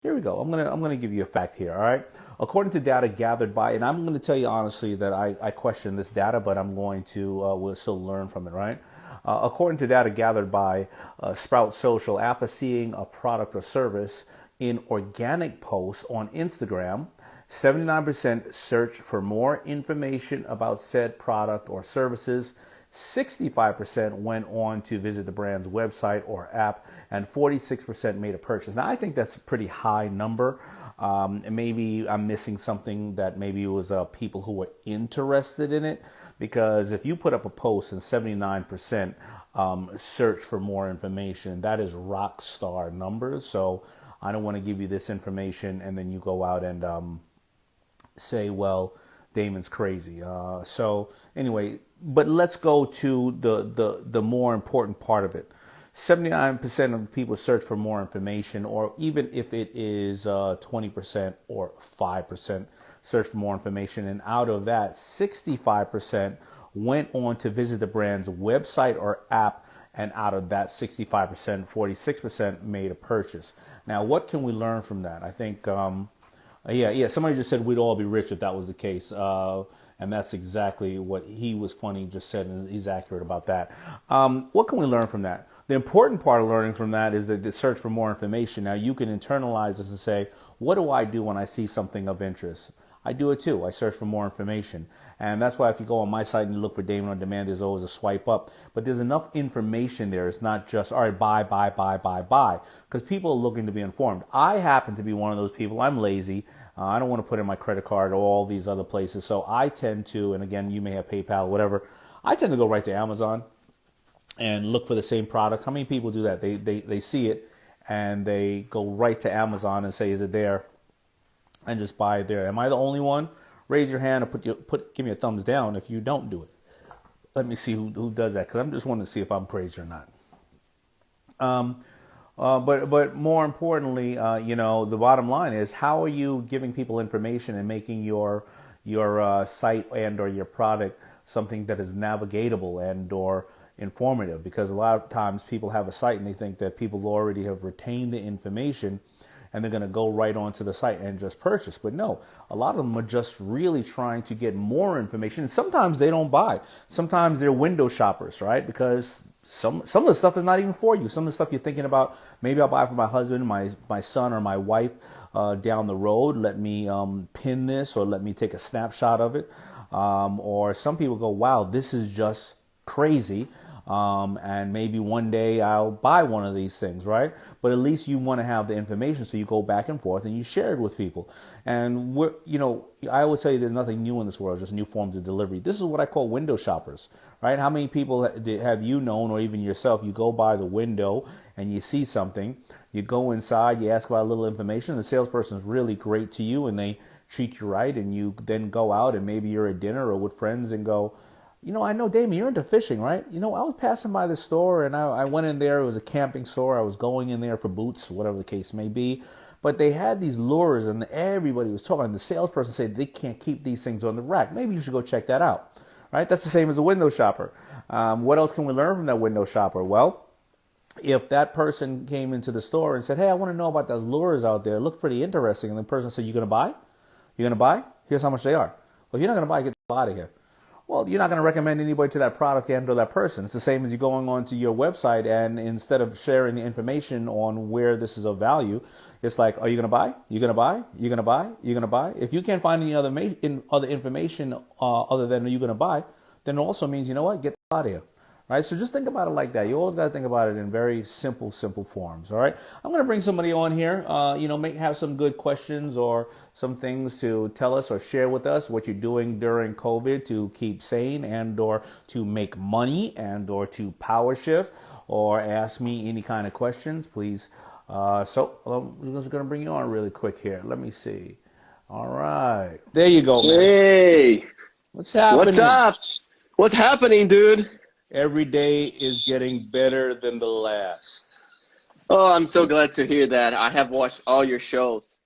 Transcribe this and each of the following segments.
Here we go. I'm gonna give you a fact here. All right. According to data gathered by, and I'm going to tell you honestly that I question this data, but I'm going to will still learn from it. Right. According to data gathered by Sprout Social, after seeing a product or service in organic posts on Instagram, 79% searched for more information about said product or services. 65% went on to visit the brand's website or app, and 46% made a purchase. Now, I think that's a pretty high number. And maybe I'm missing something, that maybe it was people who were interested in it, because if you put up a post and 79% search for more information, that is rock star numbers. So I don't want to give you this information and then you go out and say, well, Damon's crazy. So anyway, but let's go to the more important part of it. 79% of people search for more information, or even if it is 20% or 5% search for more information. And out of that, 65% went on to visit the brand's website or app. And out of that 65%, 46% made a purchase. Now, what can we learn from that? I think, somebody just said we'd all be rich if that was the case. And that's exactly what he was funny just said, and he's accurate about that. What can we learn from that? The important part of learning from that is that the search for more information. Now, you can internalize this and say, what do I do when I see something of interest? I do it too. I search for more information. And that's why if you go on my site and you look for Daymond on Demand, there's always a swipe up. But there's enough information there. It's not just, all right, buy. Because people are looking to be informed. I happen to be one of those people. I'm lazy. I don't want to put in my credit card or all these other places. So I tend to, and again, you may have PayPal, whatever. I tend to go right to Amazon and look for the same product. How many people do that? They see it and they go right to Amazon and say, is it there? And just buy it there. Am I the only one? Raise your hand or give me a thumbs down if you don't do it. Let me see who does that, because I'm just wanting to see if I'm crazy or not. But more importantly, the bottom line is, how are you giving people information and making your site and or your product something that is navigatable and or informative? Because a lot of times people have a site and they think that people already have retained the information and they're going to go right onto the site and just purchase. But no, a lot of them are just really trying to get more information. And sometimes they don't buy. Sometimes they're window shoppers, right? Because some of the stuff is not even for you. Some of the stuff you're thinking about, maybe I'll buy for my husband, my son, or my wife down the road. Let me pin this, or let me take a snapshot of it. Or some people go, wow, this is just crazy. And maybe one day I'll buy one of these things, right? But at least you want to have the information, so you go back and forth and you share it with people. And I always tell you, there's nothing new in this world, just new forms of delivery. This is what I call window shoppers, right? How many people have you known, or even yourself, you go by the window and you see something, you go inside, you ask about a little information, the salesperson is really great to you and they treat you right, and you then go out and maybe you're at dinner or with friends and go, I know, Damien, you're into fishing, right? I was passing by the store and I went in there. It was a camping store. I was going in there for boots, whatever the case may be. But they had these lures and everybody was talking. The salesperson said they can't keep these things on the rack. Maybe you should go check that out, right? That's the same as a window shopper. What else can we learn from that window shopper? Well, if that person came into the store and said, hey, I want to know about those lures out there. It looks pretty interesting. And the person said, you going to buy? You're going to buy? Here's how much they are. Well, if you're not going to buy, get the hell out of here. Well, you're not going to recommend anybody to that product and or that person. It's the same as you going onto your website, and instead of sharing the information on where this is of value, it's like, are you going to buy? You going to buy? You going to buy? You going to buy? If you can't find any other information other than are you going to buy, then it also means, you know what, get the hell out of here. Right? So just think about it like that. You always got to think about it in very simple forms. All right. I'm going to bring somebody on here, have some good questions or some things to tell us or share with us what you're doing during COVID to keep sane and or to make money and or to power shift, or ask me any kind of questions, please. So I'm just going to bring you on really quick here. Let me see. All right. There you go, man. Hey. What's happening? What's up? What's happening, dude? Every day is getting better than the last. Oh, I'm so glad to hear that. I have watched all your shows.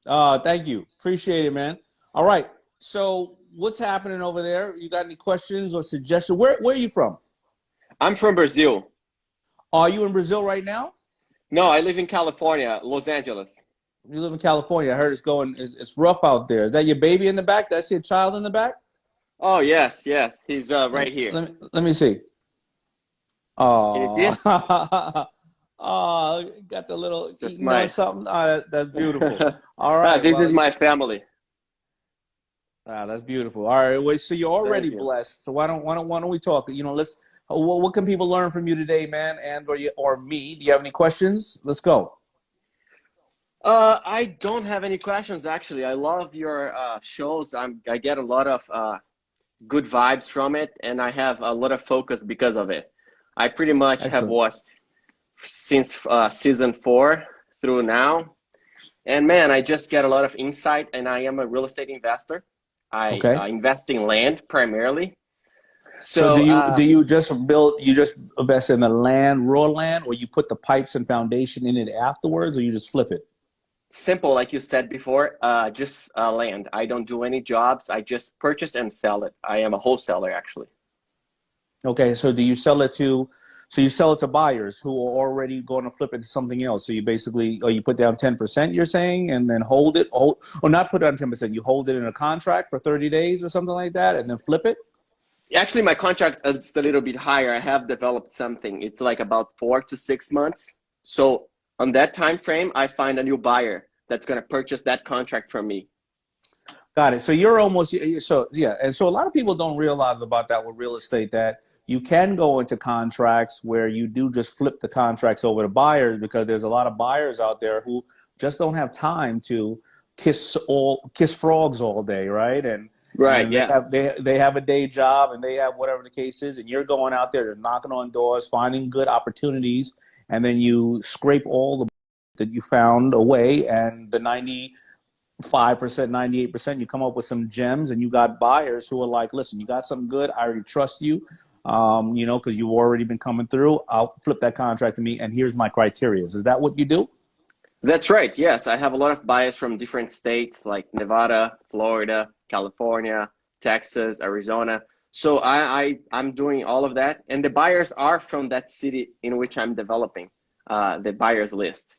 Thank you. Appreciate it, man. All right. So what's happening over there? You got any questions or suggestions? Where are you from? I'm from Brazil. Are you in Brazil right now? No, I live in California, Los Angeles. You live in California. I heard it's rough out there. Is that your baby in the back? That's your child in the back? Oh yes, yes, he's Let, right here. let me see. Can you see Oh, it? oh, got the little That's eating on my. something. That's beautiful. All right. This Well, is my family. that's beautiful. All right. Well, so you're already Thank you. blessed. So why don't we talk? Let's. What can people learn from you today, man, and or me? Do you have any questions? Let's go. I don't have any questions actually. I love your shows. I get a lot of good vibes from it, and I have a lot of focus because of it. I pretty much have Excellent. watched since season 4 through now, and man, I just get a lot of insight. And I am a real estate investor. I Okay. invest in land primarily. So So do you just build you just invest in the land, raw land, or you put the pipes and foundation in it afterwards, or you just flip it? simple, like you said before, just land. I don't do any jobs. I just purchase and sell it. I am a wholesaler actually. Okay, so you sell it to buyers who are already going to flip it to something else. So you basically, or you put down 10%, you're saying, and then or not put down 10%, you hold it in a contract for 30 days or something like that, and then flip it? Actually, my contract is a little bit higher. I have developed something. It's like about 4 to 6 months. So on that time frame, I find a new buyer that's going to purchase that contract from me. Got it. So you're almost so yeah, and so a lot of people don't realize about that with real estate that you can go into contracts where you do just flip the contracts over to buyers because there's a lot of buyers out there who just don't have time to kiss frogs all day, right? Right, And yeah. they have a day job and they have whatever the case is, and you're going out there, knocking on doors, finding good opportunities, and then you scrape all the that you found away, and the 95%, 98%, you come up with some gems, and you got buyers who are like, listen, you got something good. I already trust you, because you've already been coming through. I'll flip that contract to me, and here's my criteria. Is that what you do? That's right. Yes, I have a lot of buyers from different states like Nevada, Florida, California, Texas, Arizona. So I'm doing all of that, and the buyers are from that city in which I'm developing the buyers list.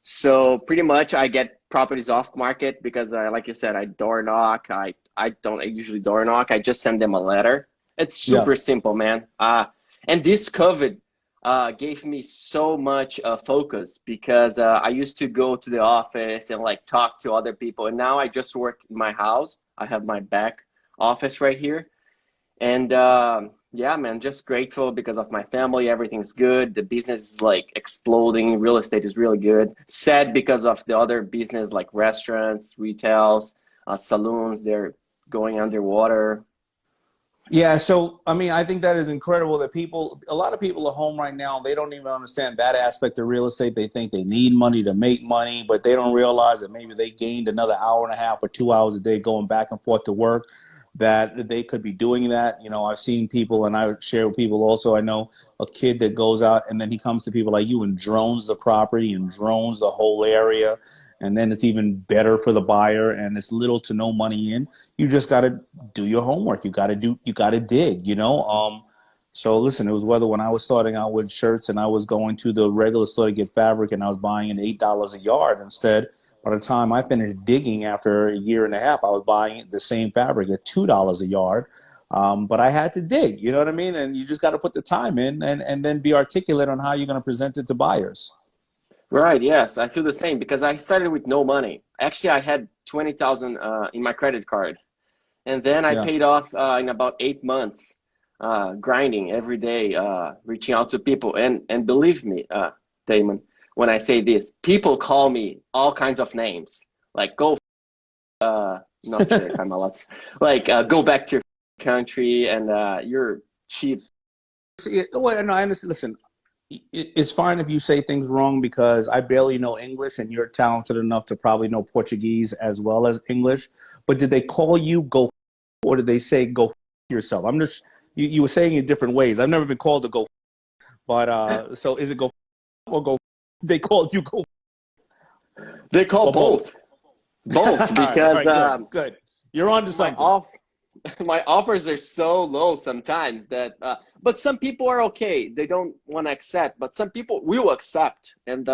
So pretty much I get properties off market because, like you said, I door knock. I don't usually door knock. I just send them a letter. It's Yeah. super simple, man. And this COVID gave me so much focus because I used to go to the office and like talk to other people, and now I just work in my house. I have my back office right here, and yeah, man, just grateful because of my family. Everything's good. The business is like exploding. Real estate is really good. Sad because of the other business like restaurants, retails, saloons. They're going underwater. Yeah, so I mean, I think that is incredible that a lot of people at home right now, they don't even understand that aspect of real estate. They think they need money to make money, but they don't realize that maybe they gained another hour and a half or 2 hours a day going back and forth to work, that they could be doing that. I've seen people, and I share with people also. I know a kid that goes out and then he comes to people like you and drones the property and drones the whole area. And then it's even better for the buyer, and it's little to no money in. You just got to do your homework. You got to dig, so listen, it was whether when I was starting out with shirts and I was going to the regular store to get fabric and I was buying it $8 a yard instead. By the time I finished digging after a year and a half, I was buying the same fabric at $2 a yard. But I had to dig, you know what I mean? And you just got to put the time in, and then be articulate on how you're going to present it to buyers. Right. Yes, I feel the same because I started with no money. Actually, I had 20,000 in my credit card, and then I Yeah. paid off in about 8 months, grinding every day, reaching out to people. And believe me, Damon, when I say this, people call me all kinds of names, like not sure if I'm allowed, like go back to your country and you're cheap. See, well, no, I understand. Listen, it's fine if you say things wrong because I barely know English and you're talented enough to probably know Portuguese as well as English. But did they call you go, or did they say go yourself? I'm just, you were saying it different ways. I've never been called to go, but so is it go or go? They called you go They call or both? both, All both right, all because right, good, good. You're on to my something. off my offers are so low sometimes that but some people are okay, they don't want to accept, but some people will accept, and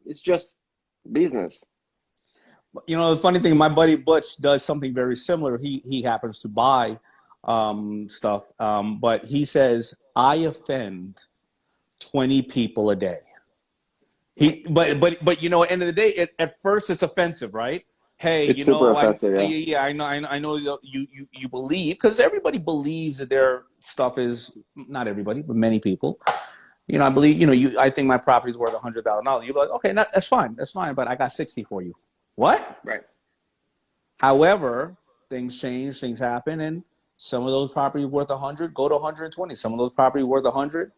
it's just business. You know, the funny thing, my buddy Butch does something very similar. He happens to buy stuff, but he says I offend 20 people a day. But you know, at the end of the day, at first it's offensive, right? Hey, It's you super know, offensive, yeah. yeah, I know you believe, because everybody believes that their stuff is, not everybody, but many people. You know, I believe, you know, I think my property is worth $100,000. You're like, okay, that's fine, but I got 60 for you. What? Right. However, things change, things happen, and some of those properties worth 100 go to 120. Some of those properties worth 100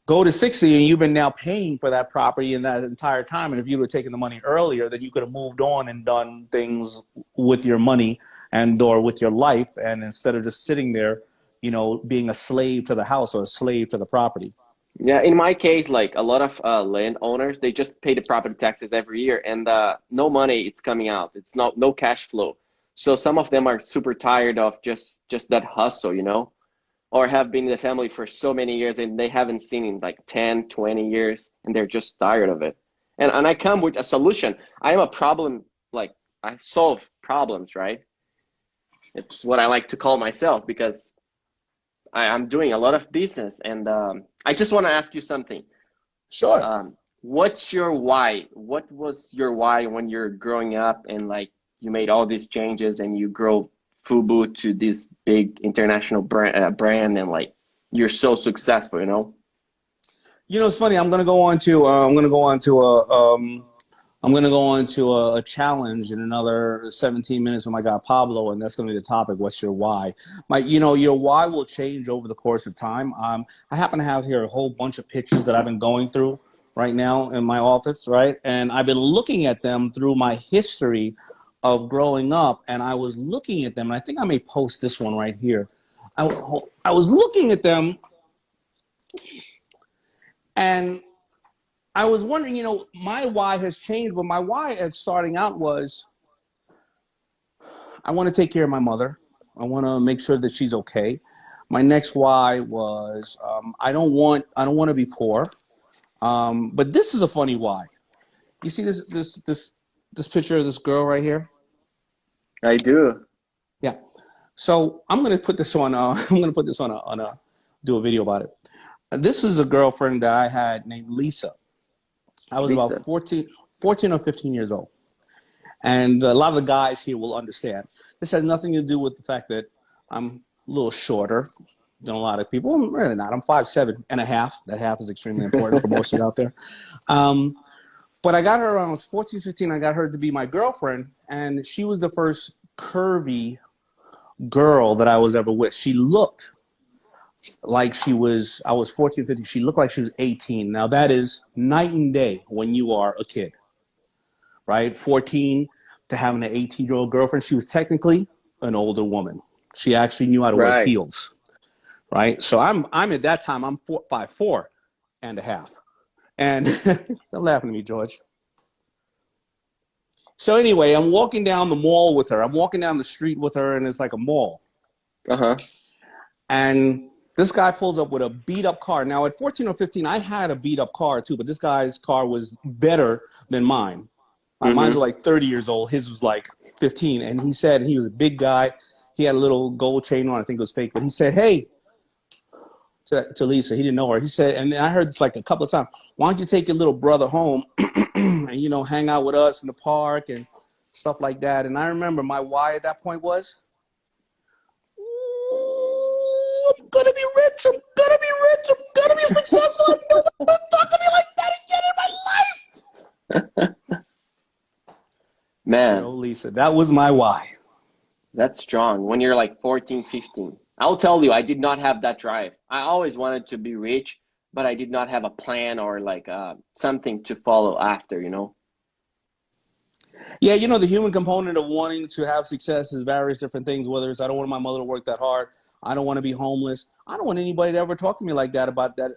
go to 60, and you've been now paying for that property in that entire time. And if you would have taken the money earlier, then you could have moved on and done things with your money and or with your life, and instead of just sitting there, you know, being a slave to the house or a slave to the property. Yeah, in my case, like a lot of landowners, they just pay the property taxes every year, and no money it's coming out. It's no cash flow. So some of them are super tired of just that hustle, you know, or have been in the family for so many years and they haven't seen in like 10, 20 years, and they're just tired of it. And I come with a solution. I am a problem, like I solve problems, right? It's what I like to call myself, because I'm doing a lot of business, and I just want to ask you something. Sure. What's your why? What was your why when you're growing up and like you made all these changes and you grow Fubu to this big international brand and like you're so successful, you know? You know, it's funny. I'm gonna go on to a challenge in another 17 minutes when I got Pablo, and that's gonna be the topic. What's your why? You know, your why will change over the course of time. I happen to have here a whole bunch of pictures that I've been going through right now in my office, right? And I've been looking at them through my history of growing up, and I was looking at them, and I think I may post this one right here. I was looking at them, and I was wondering, you know, my why has changed, but my why at starting out was I want to take care of my mother. I want to make sure that she's okay. My next why was I don't want to be poor. But this is a funny why. You see this picture of this girl right here? I do. Yeah. So I'm gonna put this on. Do a video about it. This is a girlfriend that I had named Lisa. I was Lisa. about 14 or 15 years old. And a lot of the guys here will understand. This has nothing to do with the fact that I'm a little shorter than a lot of people. I'm really not. I'm 5'7" and a half. That half is extremely important for most of you out there. But I got her around 14, 15. I got her to be my girlfriend. And she was the first curvy girl that I was ever with. She looked like I was 14, 15. She looked like she was 18. Now that is night and day when you are a kid, right? 14 to having an 18-year-old girlfriend. She was technically an older woman. She actually knew how to wear heels, right? So I'm at that time, I'm 5'4" and a half. And don't laugh at me, George. So anyway, I'm walking down the mall with her. I'm walking down the street with her, and it's like a mall. Uh-huh. And this guy pulls up with a beat-up car. Now, at 14 or 15, I had a beat-up car, too, but this guy's car was better than mine. Mine was like 30 years old. His was like 15. And he said, he was a big guy. He had a little gold chain on. I think it was fake. But he said, hey, to Lisa, he didn't know her. He said, and I heard this like a couple of times, why don't you take your little brother home and, you know, hang out with us in the park and stuff like that. And I remember my why at that point was, I'm going to be rich. I'm going to be rich. I'm going to be successful. No one talk to me like that again in my life. Man. You know, Lisa, that was my why. That's strong. When you're like 14, 15. I'll tell you, I did not have that drive. I always wanted to be rich, but I did not have a plan or like something to follow after, you know? Yeah, you know, the human component of wanting to have success is various different things, whether it's I don't want my mother to work that hard. I don't want to be homeless. I don't want anybody to ever talk to me like that about that,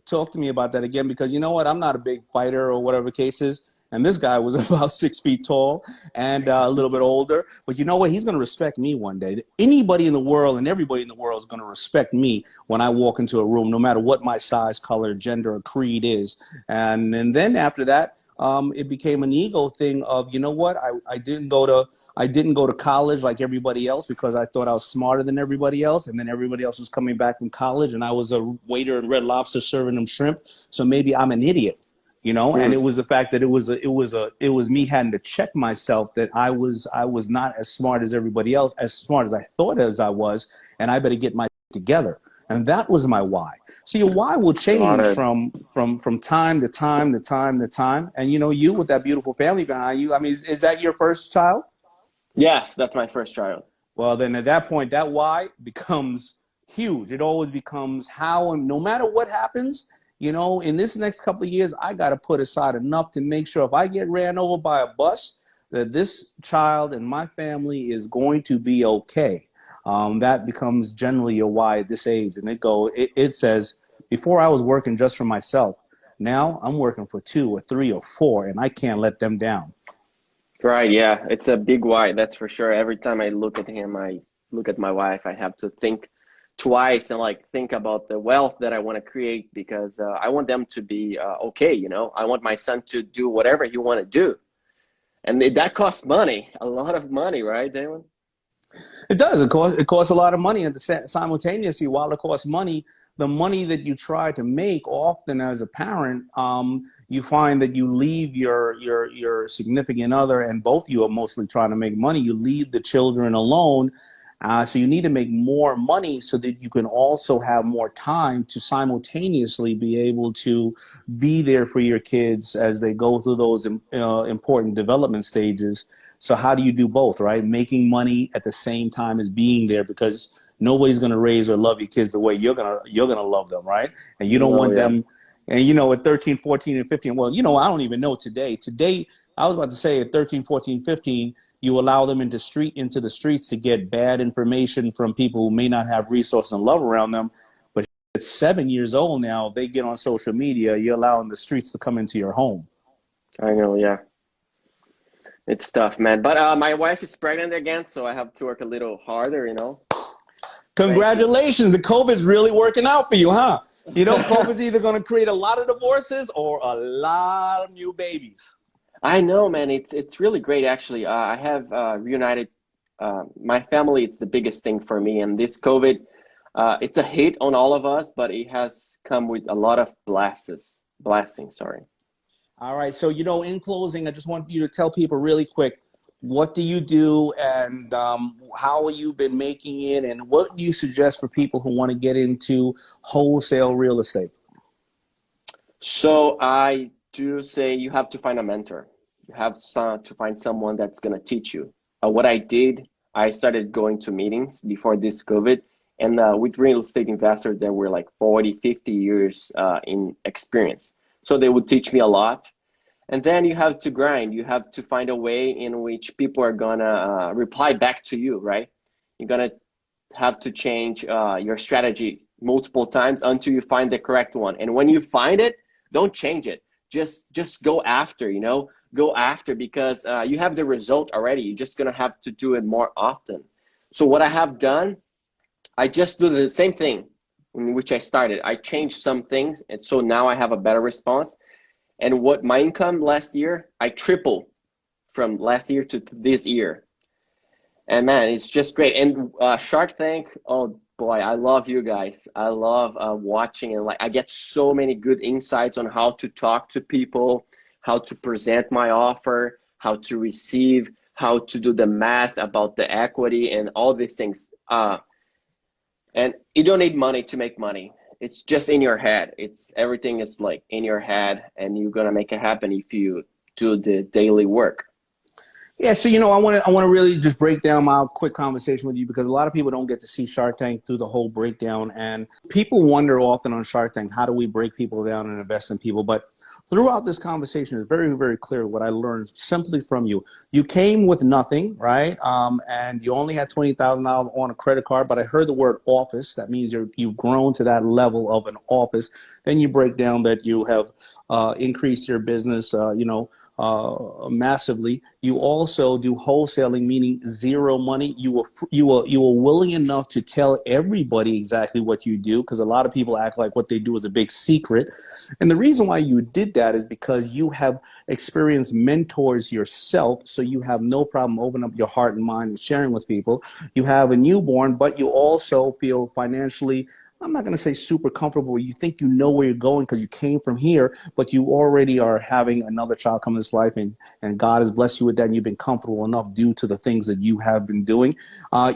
talk to me about that again, because you know what? I'm not a big fighter or whatever the case is. And this guy was about 6 feet tall and a little bit older. But you know what? He's going to respect me one day. Anybody in the world and everybody in the world is going to respect me when I walk into a room, no matter what my size, color, gender, or creed is. And then after that, it became an ego thing of, you know what, I didn't go to college like everybody else because I thought I was smarter than everybody else, and then everybody else was coming back from college, and I was a waiter at Red Lobster serving them shrimp. So maybe I'm an idiot, you know. And Mm. it was the fact that it was me having to check myself that I was not as smart as everybody else, as smart as I thought as I was, and I better get my together. And that was my why. So your why will Got change it. from time to time to time to time. And you know, you with that beautiful family behind you, I mean, is that your first child? Yes, that's my first child. Well, then at that point, that why becomes huge. It always becomes how, and no matter what happens, you know, in this next couple of years, I got to put aside enough to make sure if I get ran over by a bus, that this child and my family is going to be okay. That becomes generally a why at this age. And it says, before I was working just for myself. Now I'm working for two or three or four, and I can't let them down. Right, yeah, it's a big why, that's for sure. Every time I look at him, I look at my wife, I have to think twice and like think about the wealth that I want to create because I want them to be okay, you know. I want my son to do whatever he want to do. And that costs money, a lot of money, right, Damon? It does. It costs a lot of money. And simultaneously, while it costs money, the money that you try to make, often as a parent, you find that you leave your significant other, and both you are mostly trying to make money. You leave the children alone. So you need to make more money so that you can also have more time to simultaneously be able to be there for your kids as they go through those important development stages. So how do you do both, right? Making money at the same time as being there, because nobody's going to raise or love your kids the way you're going to love them, right? And you don't No, want yeah. them, and you know, at 13, 14, and 15, well, you know, I don't even know today. Today, I was about to say at 13, 14, 15, you allow them into the streets to get bad information from people who may not have resources and love around them. But at 7 years old now, they get on social media, you're allowing the streets to come into your home. I know, yeah. It's tough, man. But my wife is pregnant again, so I have to work a little harder, you know. Thank you. Congratulations. The COVID's really working out for you, huh? You know, COVID's either going to create a lot of divorces or a lot of new babies. I know, man. It's really great, actually. I have reunited my family. It's the biggest thing for me, and this COVID, it's a hit on all of us, but it has come with a lot of blessings. Sorry. All right. So, you know, in closing, I just want you to tell people really quick, what do you do, and how have you been making it, and what do you suggest for people who want to get into wholesale real estate? So I do say you have to find a mentor. You have to find someone that's gonna teach you. What I did, I started going to meetings before this COVID, and with real estate investors that were like 40, 50 years in experience. So they would teach me a lot. And then you have to grind. You have to find a way in which people are gonna reply back to you, right? You're gonna have to change your strategy multiple times until you find the correct one. And when you find it, don't change it. Just go after, you know, go after, because you have the result already. You're just gonna have to do it more often. So what I have done, I just do the same thing in which I started. I changed some things, and so now I have a better response. And what my income last year, I tripled from last year to this year. And man, it's just great. And Shark Tank, oh boy, I love you guys. I love watching, and like I get so many good insights on how to talk to people, how to present my offer, how to receive, how to do the math about the equity and all these things. And you don't need money to make money. It's just in your head. Everything is like in your head, and you're gonna make it happen if you do the daily work. Yeah, so you know, I want to really just break down my quick conversation with you, because a lot of people don't get to see Shark Tank through the whole breakdown, and people wonder often on Shark Tank, how do we break people down and invest in people? But throughout this conversation, it's very, very clear what I learned simply from you. You came with nothing, right? And you only had $20,000 on a credit card, but I heard the word office. That means you've grown to that level of an office. Then you break down that you have increased your business, massively. You also do wholesaling, meaning zero money. You were willing enough to tell everybody exactly what you do, because a lot of people act like what they do is a big secret. And the reason why you did that is because you have experienced mentors yourself, so you have no problem opening up your heart and mind and sharing with people. You have a newborn, but you also feel financially, I'm not going to say super comfortable. You think you know where you're going because you came from here, but you already are having another child come in this life, and God has blessed you with that, and you've been comfortable enough due to the things that you have been doing.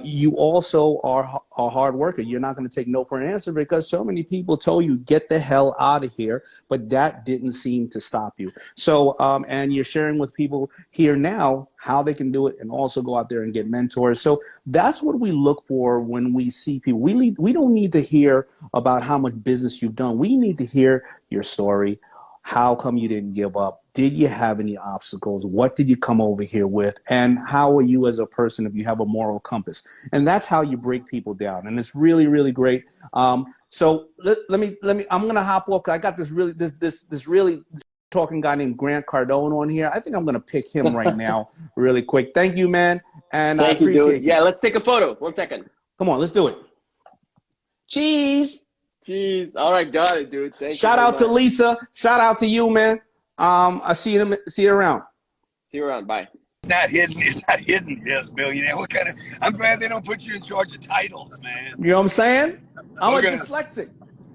You also are a hard worker. You're not going to take no for an answer, because so many people told you, get the hell out of here, but that didn't seem to stop you. So, and you're sharing with people here now how they can do it, and also go out there and get mentors. So that's what we look for when we see people. We don't need to hear about how much business you've done. We need to hear your story. How come you didn't give up? Did you have any obstacles? What did you come over here with? And how are you as a person if you have a moral compass? And that's how you break people down. And it's really, really great. So let me, I'm going to hop off. I got this really talking guy named Grant Cardone on here. I think I'm going to pick him right now really quick. Thank you, man. And I appreciate you, dude. Yeah, let's take a photo. 1 second. Come on, let's do it. Cheese. Jeez. All right, got it, dude. Thank you. Shout out to Lisa. Shout out to you, man. I see you around. See you around. Bye. It's not hidden. It's not hidden, billionaire. What kind of? I'm glad they don't put you in charge of titles, man. You know what I'm saying? I'm a dyslexic.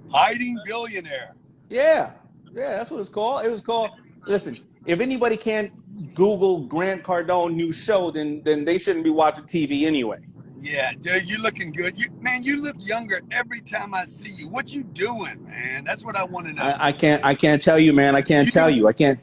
Hiding billionaire. Yeah, that's what it's called. It was called. Listen, if anybody can't Google Grant Cardone new show, then they shouldn't be watching TV anyway. Yeah, dude, you're looking good. You look younger every time I see you. What you doing, man? That's what I want to know. I can't tell you, man. I can't tell you. I can't.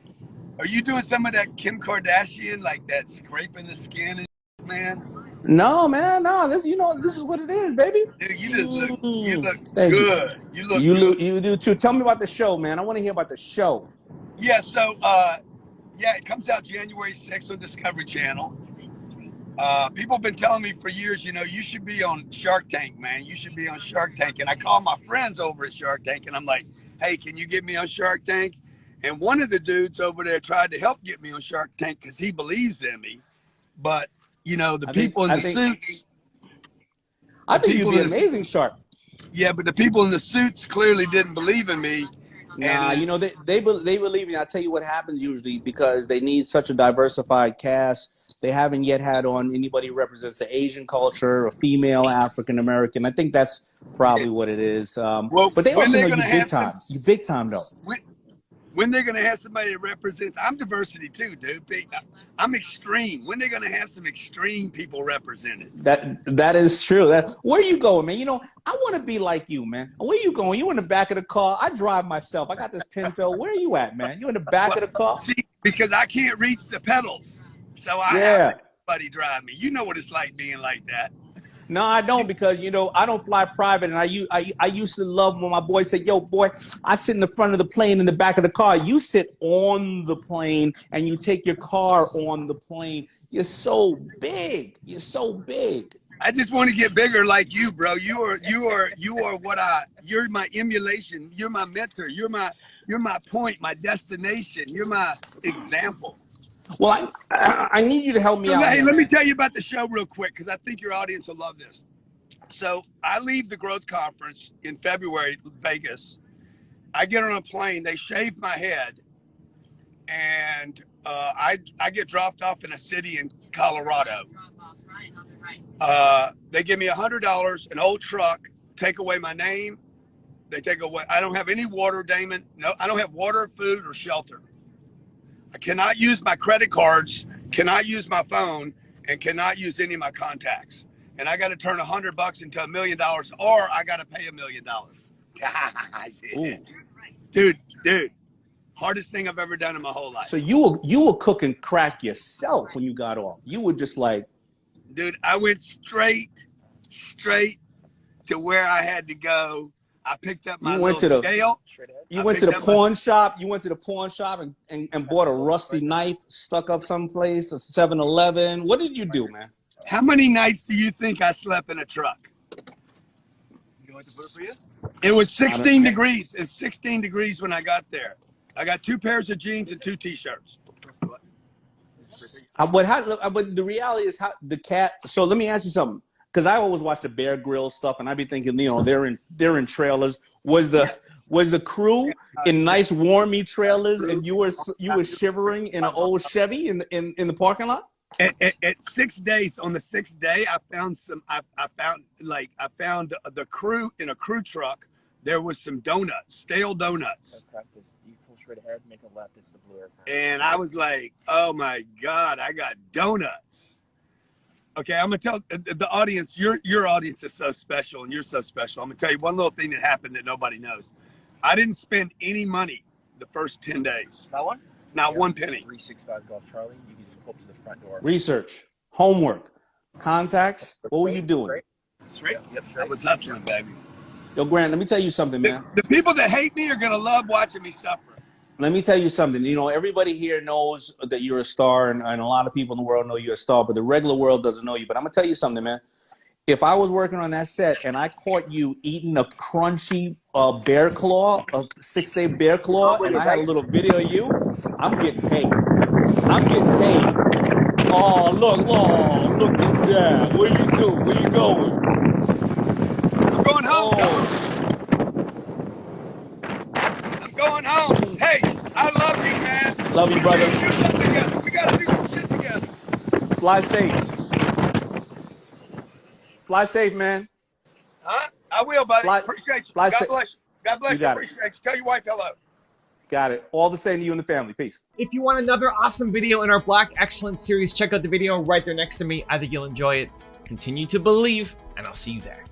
Are you doing some of that Kim Kardashian, like that scraping the skin, and man? No, man. No, this is what it is, baby. Dude, you just look. You look good. You look. You do too. Tell me about the show, man. I want to hear about the show. Yeah. So, yeah, it comes out January 6th on Discovery Channel. People have been telling me for years, you should be on Shark Tank, man. You should be on Shark Tank. And I call my friends over at Shark Tank, and I'm like, hey, can you get me on Shark Tank? And one of the dudes over there tried to help get me on Shark Tank because he believes in me. But, the people in the suits. I think you'd be an amazing shark. Yeah, but the people in the suits clearly didn't believe in me. Nah, they believe in you. I'll tell you what happens usually, because they need such a diversified cast. They haven't yet had on anybody who represents the Asian culture, a female African American. I think that's probably what it is. But they also know you big time. You big time though. When they're gonna have somebody that represents, I'm diversity too, dude. I'm extreme. When they're gonna have some extreme people represented? That is true. Where you going, man? I want to be like you, man. Where you going? You in the back of the car? I drive myself. I got this Pinto. Where are you at, man? You in the back of the car? See, because I can't reach the pedals, so I have somebody drive me. You know what it's like being like that. No, I don't, because I don't fly private, and I used to love when my boy said, "Yo, boy, I sit in the front of the plane in the back of the car. You sit on the plane and you take your car on the plane. You're so big. You're so big." I just want to get bigger like you, bro. You're my emulation. You're my mentor. You're my point, my destination. You're my example. Well, I need you to help me out. Hey, let me tell you about the show real quick, because I think your audience will love this. So I leave the growth conference in February, Vegas. I get on a plane. They shave my head, and I get dropped off in a city in Colorado. They give me $100, an old truck, take away my name. They take away. I don't have any water, Damon. No, I don't have water, food, or shelter. I cannot use my credit cards, cannot use my phone, and cannot use any of my contacts. And I got to turn $100 into $1 million, or I got to pay $1 million. Dude, hardest thing I've ever done in my whole life. So you were cooking crack yourself when you got off. You were just like, dude, I went straight to where I had to go. I picked up my scale. You went to the pawn shop. You went to the pawn shop and bought a rusty knife, stuck up someplace, a 7-Eleven. What did you do, man? How many nights do you think I slept in a truck? It was 16 degrees. It's 16 degrees when I got there. I got 2 pairs of jeans and 2 t-shirts. But the reality is how the cat. So let me ask you something, because I always watch the Bear Grylls stuff, and I be thinking, you know, they're in trailers. Was the crew in nice warmy trailers, and you were shivering in an old Chevy in the parking lot? At 6 days, on the 6th day, I found the crew in a crew truck. There was some donuts, stale donuts. You pull straight ahead, make a left. It's the blue aircraft. And I was like, oh my God, I got donuts. Okay, I'm gonna tell the audience, your audience is so special, and you're so special. I'm gonna tell you one little thing that happened that nobody knows. I didn't spend any money the first 10 days. Not one? Not one penny. 365 Golf Charlie. You can just pull up to the front door. Research, homework, contacts. What were you doing? Straight? Yep, I was hustling, baby. Yo, Grant, let me tell you something, man. The people that hate me are gonna love watching me suffer. Let me tell you something. You know, everybody here knows that you're a star, and a lot of people in the world know you're a star, but the regular world doesn't know you. But I'm going to tell you something, man. If I was working on that set and I caught you eating a crunchy bear claw, a 6-day bear claw, and I had a little video of you, I'm getting paid. I'm getting paid. Oh, look at that. Where you doing? Where you going? I'm going home. Oh. Going home. Hey, I love you, man. Love you, brother. We gotta do some shit together. Fly safe. Fly safe, man. Huh? I will, buddy. Appreciate you. God bless you. God bless you. Appreciate you. Tell your wife hello. Got it. All the same to you and the family. Peace. If you want another awesome video in our Black Excellence series, check out the video right there next to me. I think you'll enjoy it. Continue to believe, and I'll see you there.